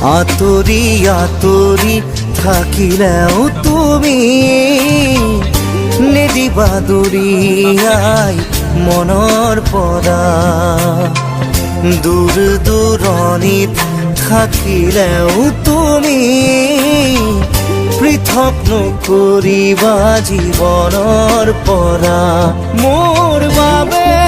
আতৰি আতৰি থাকিলেও তুমি নিদিবা দূৰিয়াই মনৰ পৰা। দূৰ দূৰণিত থাকিলেও তুমি পৃথক নকৰিবা জীৱনৰ পৰা। মোৰ বাবে